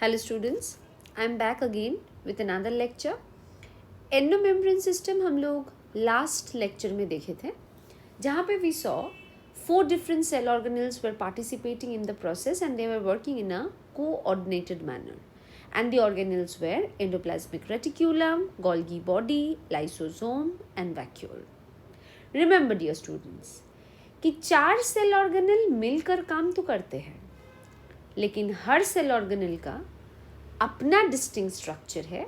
Hello students, I am back again with another lecture. Endomembrane system हम लोग last lecture में देखे थे जहाँ पे we saw 4 different cell organelles were participating in the process and they were working in a coordinated manner. And the organelles were endoplasmic reticulum, Golgi body, lysosome and vacuole. Remember dear students कि 4 cell organelle मिलकर काम तो करते हैं लेकिन हर cell organelle का अपना distinct structure है,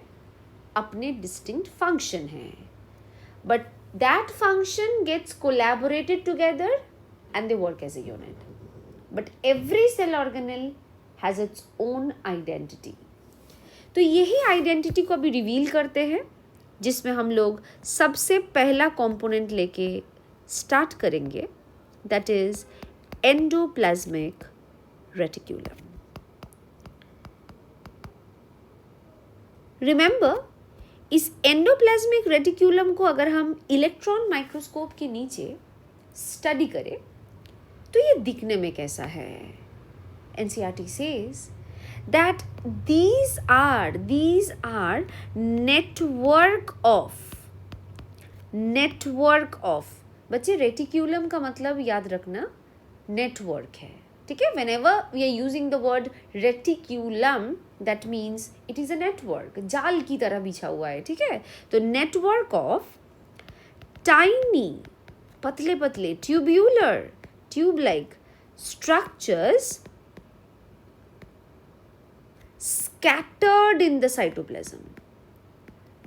अपने डिस्टिंक्ट फंक्शन है, but that function gets collaborated together and they work as a unit. But every cell organelle has its own identity. तो यही आइडेंटिटी को अभी रिवील करते हैं जिसमें हम लोग सबसे पहला कंपोनेंट लेके स्टार्ट करेंगे, that is endoplasmic reticulum. Remember, इस एंडोप्लाज्मिक रेटिक्यूलम को अगर हम इलेक्ट्रॉन माइक्रोस्कोप के नीचे स्टडी करें तो ये दिखने में कैसा है. NCERT says that these are network of बच्चे रेटिक्यूलम का मतलब याद रखना नेटवर्क है, ठीक है. whenever we are using the word reticulum that means it is a network, जाल की तरह बिछा हुआ है, ठीक है. तो network of tiny पतले पतले tubular tube like structures scattered in the cytoplasm.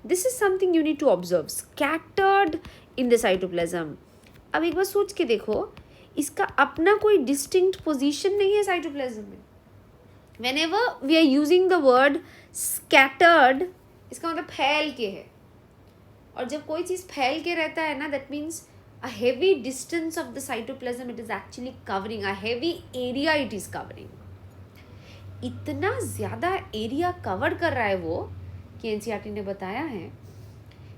This is something you need to observe, scattered in the cytoplasm. अब एक बार सोच के देखो, इसका अपना कोई डिस्टिंक्ट पोजीशन नहीं है साइटोप्लाज्म में. Whenever we are using the word scattered, इसका मतलब फैल के है. और जब कोई चीज़ फैल के रहता है ना, that means a heavy distance of the cytoplasm it is actually covering, a heavy area it is covering. इतना ज़्यादा एरिया कवर कर रहा है वो कि NCERT ने बताया है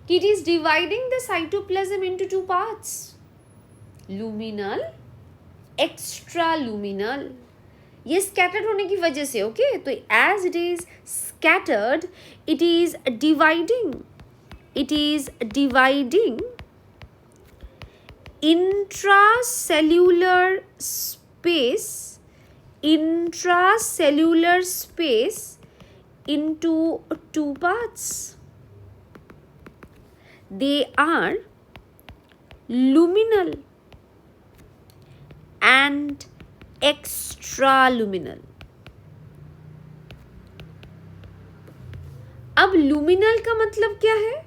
कि it is dividing the cytoplasm into 2 parts, luminal, extraluminal. ये scattered होने की वजह से, ओके. तो as it is scattered, it is dividing intracellular space into 2 parts. They are luminal and extraluminal. अब luminal का मतलब क्या है?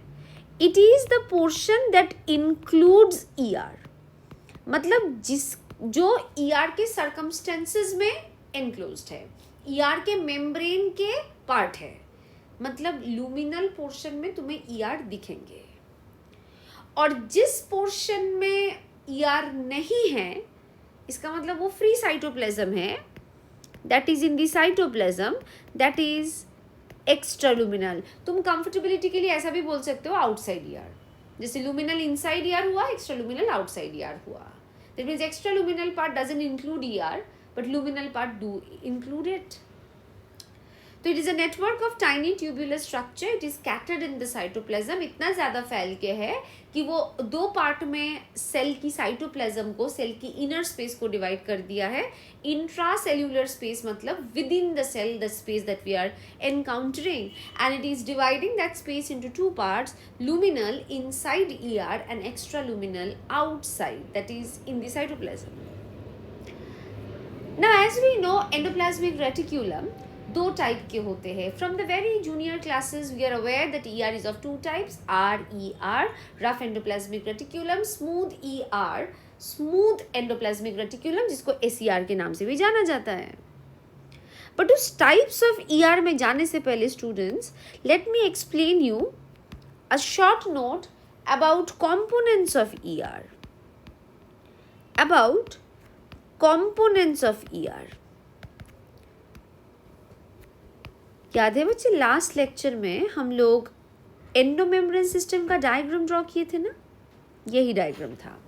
It is the portion that includes ER. मतलब जो ER के circumstances में enclosed है, ER के membrane के part है. मतलब luminal portion में तुम्हें ER दिखेंगे और जिस पोर्शन में ER नहीं है इसका मतलब वो फ्री साइटोप्लाज्म है, that is in the cytoplasm, that is extraluminal. तुम कंफर्टेबिलिटी के लिए ऐसा भी बोल सकते हो आउटसाइड ER. जैसे लुमिनल इनसाइड ER हुआ, एक्स्ट्रालुमिनल आउटसाइड ER हुआ. That means extraluminal part doesn't include ER but luminal part do include it. तो it is a network of tiny tubular structure, it is scattered in the cytoplasm. इतना ज़्यादा फैल के है कि वो 2 पार्ट में सेल की साइटोप्लाज्म को, सेल की इनर स्पेस को डिवाइड कर दिया है. इंट्रासेल्यूलर स्पेस मतलब within the cell the space that we are encountering, and it is dividing that space into 2 parts, luminal inside ER and extraluminal outside, that is in the cytoplasm. Now as we know, endoplasmic reticulum 2 type के होते हैं. From the very junior classes we are aware that ER is of 2 types, RER, rough endoplasmic reticulum, smooth ER, smooth endoplasmic reticulum, जिसको SER के नाम से भी जाना जाता है. बट उस टाइप्स ऑफ ER में जाने से पहले students, let me explain you a short note about components of ER. About components of ER. याद है बच्चे, लास्ट लेक्चर में हम लोग एंडोमेम्ब्रेन सिस्टम का डायग्राम ड्रॉ किए थे ना, यही डायग्राम था.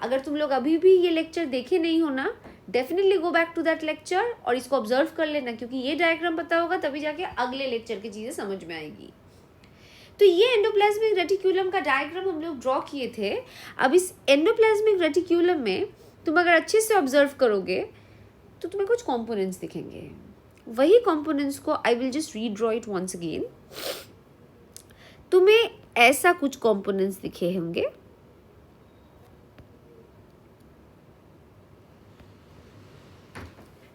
अगर तुम लोग अभी भी ये लेक्चर देखे नहीं हो ना, definitely go back to that lecture और इसको ऑब्जर्व कर लेना, क्योंकि ये डायग्राम पता होगा तभी जाके अगले लेक्चर की चीज़ें समझ में आएगी। तो ये एंडोप्लाज्मिक रेटिक्यूलम का डायग्राम हम लोग ड्रॉ किए थे। अब इस एंडोप्लाज्मिक रेटिक्यूलम में तुम अगर अच्छे से ऑब्जर्व करोगे तो तुम्हें कुछ कंपोनेंट्स दिखेंगे। वही कंपोनेंट्स को I will just redraw it once again. तुम्हें ऐसा कुछ कंपोनेंट्स दिखे होंगे।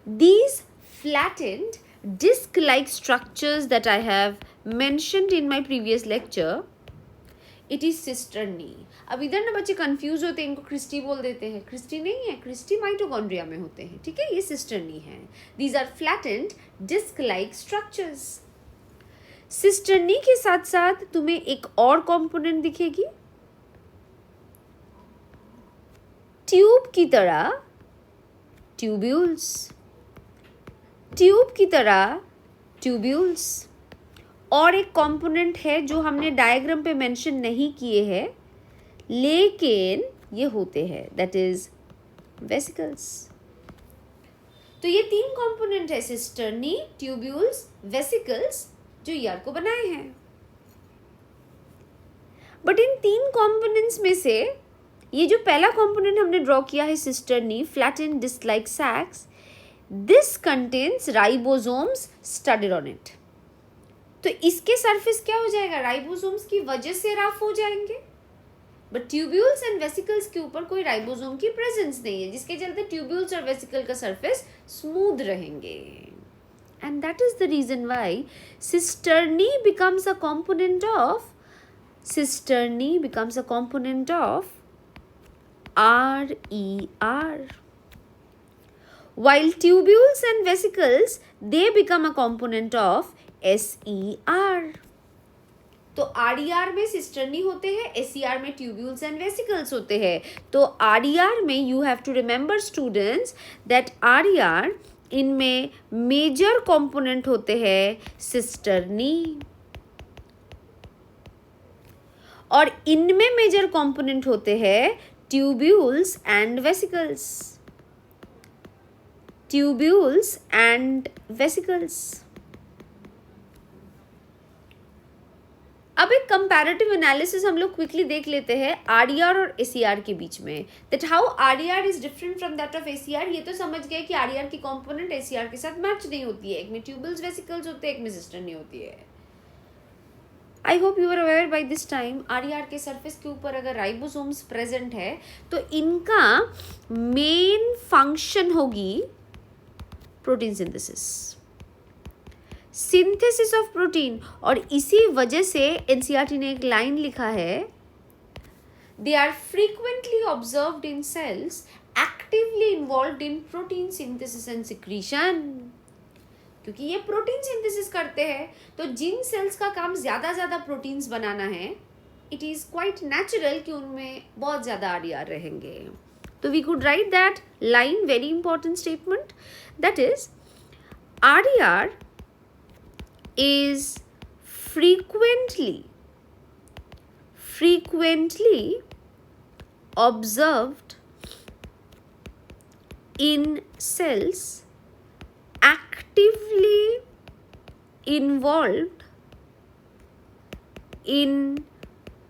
These flattened disc-like structures that I have mentioned in my previous lecture, it is cisternae. अब इधर ना बच्चे कंफ्यूज होते हैं, इनको क्रिस्टी बोल देते हैं। क्रिस्टी नहीं है, क्रिस्टी माइटोकॉन्ड्रिया में होते हैं, ठीक है। ये cisternae है। These are flattened disc-like structures. cisternae के साथ साथ तुम्हें एक और कंपोनेंट दिखेगी, ट्यूब की तरह, ट्यूब्यूल्स, ट्यूब की तरह ट्यूब्यूल्स। और एक कंपोनेंट है जो हमने डायग्राम पे मेंशन नहीं किए हैं लेकिन ये होते हैं, दैट इज वेसिकल्स। तो ये 3 कंपोनेंट है, सिस्टर्नी, ट्यूब्यूल्स, वेसिकल्स, जो ईआर को बनाए हैं। बट इन 3 कंपोनेंट्स में से ये जो पहला कंपोनेंट हमने ड्रॉ किया है, cisternae, flattened disc like sacs, this contains ribosomes studded on it. तो इसके सरफेस क्या हो जाएगा, राइबोसोम्स की वजह से रफ हो जाएंगे। बट ट्यूब्यूल्स एंड वेसिकल्स के ऊपर कोई राइबोसोम की प्रेजेंस नहीं है, जिसके चलते ट्यूब्यूल्स और वेसिकल का सरफेस स्मूथ रहेंगे। And that is the reason why cisternae becomes a component of RER. While tubules and vesicles, they become a component of SER. तो RER में सिस्टर्नी होते हैं, SER में ट्यूब्यूल्स एंड वेसिकल्स होते हैं। तो RER में you have to remember students that RER इनमें मेजर कंपोनेंट होते हैं सिस्टर्नी, और इनमें मेजर कंपोनेंट होते हैं tubules and vesicles, tubules and vesicles. अब एक कंपैरेटिव एनालिसिस हम लोग क्विकली देख लेते हैं RER और SER के बीच में, that how RER is different from that of SER। ये तो समझ गए कि RER की कंपोनेंट SER के साथ मैच नहीं होती है, एक में ट्यूब्यूल्स वेसिकल्स होते हैं, एक में सिस्टर्नी होती है। I hope you are aware by this time. RER के सरफेस के ऊपर अगर राइबोसोम्स प्रेजेंट है तो इनका मेन फंक्शन होगी प्रोटीन सिंथेसिस ऑफ प्रोटीन। और इसी वजह से एनसीईआरटी ने एक लाइन लिखा है, they are frequently observed in cells actively involved in protein synthesis and secretion. क्योंकि ये प्रोटीन सिंथेसिस करते हैं तो जिन सेल्स का काम ज़्यादा प्रोटीन्स बनाना है, इट इज़ क्वाइट नेचुरल कि उनमें बहुत ज़्यादा RER रहेंगे। तो we could write that line, very important statement, that is RER is frequently observed in cells actively involved in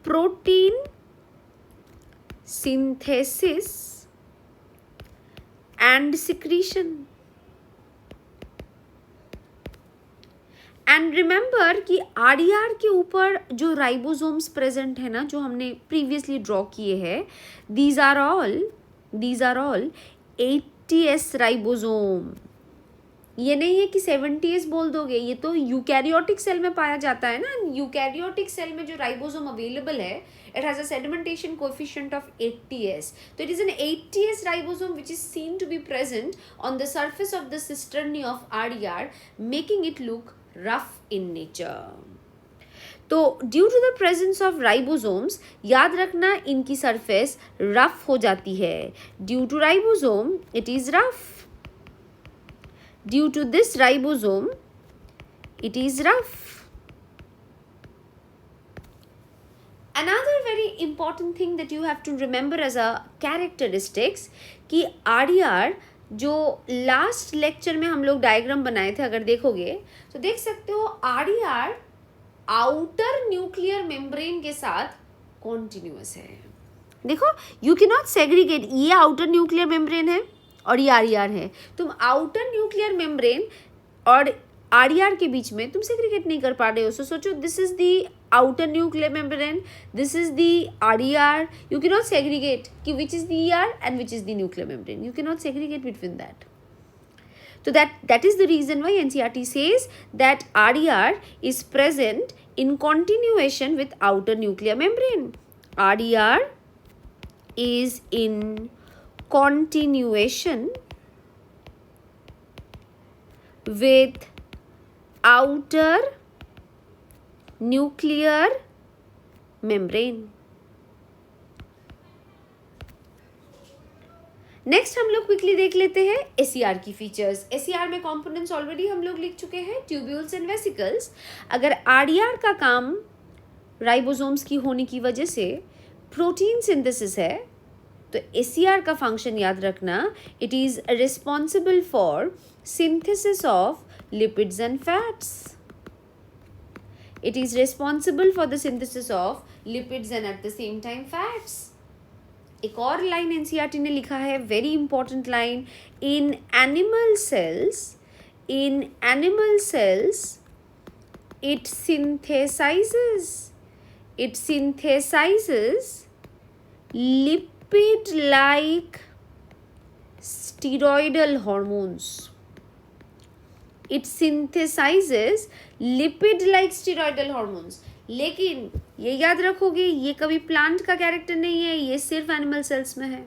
protein synthesis and secretion. And remember कि RER के ऊपर जो राइबोसोम्स प्रेजेंट है ना, जो हमने प्रीवियसली ड्रॉ किए हैं, these are all 80S ribosome. ये नहीं है कि 70S बोल दोगे, ये तो यूकैरियोटिक सेल में पाया जाता है ना। यूकैरियोटिक सेल में जो राइबोसोम अवेलेबल है, it has a sedimentation coefficient of 80S. So it is an 80S ribosome which is seen to be present on the surface of the cisternae of RER, making it look rough in nature. तो due to the presence of ribosomes, याद रखना इनकी surface rough हो जाती है। Due to ribosome it is rough, due to this ribosome it is rough. Another very important thing that you have to remember as a characteristics कि RER जो last lecture में हम लोग डायग्राम बनाए थे, अगर देखोगे तो देख सकते हो आरईआर आउटर न्यूक्लियर मेम्ब्रेन के साथ कॉन्टिन्यूअस है। देखो यू कैन नॉट सेग्रीगेट, ये आउटर न्यूक्लियर मेम्ब्रेन है और ये आरईआर है। तुम आउटर न्यूक्लियर मेम्ब्रेन और आरईआर के बीच में तुम सेग्रीगेट नहीं कर पा रहे हो। सो सोचो, this is the outer nuclear membrane, this is the RER. You cannot segregate कि which is the ER and which is the nuclear membrane. You cannot segregate between that. So that is the reason why NCERT says that RER is present in continuation with outer nuclear membrane. RER is in continuation with outer nuclear membrane. Next हम लोग quickly देख लेते हैं SER की features. SER में components already हम लोग लिख चुके हैं, ट्यूब्यूल्स एंड वेसिकल्स। अगर आरईआर का काम राइबोसोम्स की होने की वजह से प्रोटीन सिंथेसिस है, तो एसईआर का फंक्शन याद रखना, it is responsible for synthesis of lipids and fats. It is responsible for the synthesis of lipids and at the same time fats. एक और लाइन एनसीईआरटी ने लिखा है, very important line, in animal cells it synthesizes lipid like steroidal hormones. It synthesizes lipid like steroidal hormones. लेकिन ये याद रखोगे, ये कभी प्लांट का कैरेक्टर नहीं है, ये सिर्फ एनिमल सेल्स में है।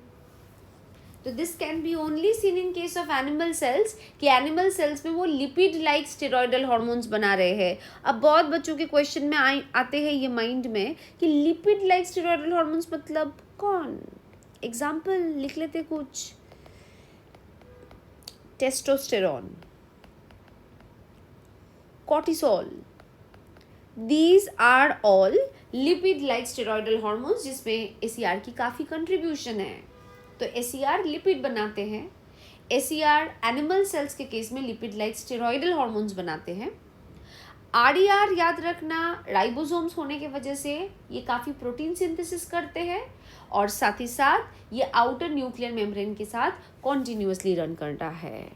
तो this can be only seen in case of animal cells, कि एनिमल सेल्स में वो लिपिड लाइक स्टेरॉइडल हॉर्मोन्स बना रहे हैं। अब बहुत बच्चों के क्वेश्चन में आते हैं ये माइंड में कि लिपिड लाइक स्टेरॉइडल हॉर्मोन्स मतलब कौन? एग्जाम्पल लिख लेते कुछ, testosterone, cortisol, these are all lipid like steroidal hormones जिसमें एसईआर की काफ़ी कंट्रीब्यूशन है। तो एसईआर लिपिड बनाते हैं, एसईआर एनिमल सेल्स के केस में लिपिड लाइक स्टेरॉइडल हॉर्मोन्स बनाते हैं। आरईआर याद रखना, राइबोसोम्स होने की वजह से ये काफ़ी प्रोटीन सिंथेसिस करते हैं और साथ ही साथ ये आउटर न्यूक्लियर मेम्ब्रेन के साथ कॉन्टिन्यूसली रन करता है।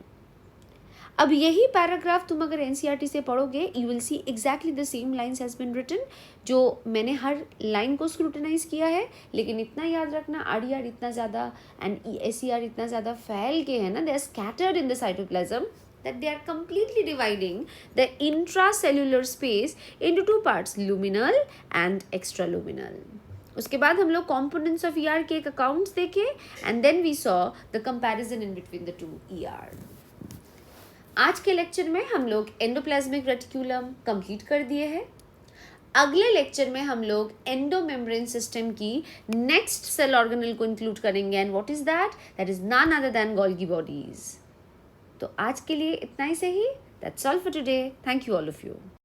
अब यही पैराग्राफ तुम अगर एनसीईआरटी से पढ़ोगे, you will see exactly the same lines has been written. जो मैंने हर लाइन को स्क्रूटनाइज किया है, लेकिन इतना याद रखना, आरईआर इतना ज़्यादा एंड एसईआर इतना ज़्यादा फैल के है ना, they are scattered in the cytoplasm, that they are completely dividing the intracellular space into two parts, luminal and extraluminal. उसके बाद हम लोग components of ER के accounts देखे and then we saw the comparison in between the two ER. आज के lecture में हम लोग एंडोप्लाज्मिक रेटिकुलम कंप्लीट कर दिए हैं। अगले लेक्चर में हम लोग एंडोमेम्ब्रेन सिस्टम की नेक्स्ट सेल ऑर्गेनल को इंक्लूड करेंगे and what is that? That is none other than Golgi bodies. तो आज के लिए इतना ही सही। That's all for today. Thank you all of you.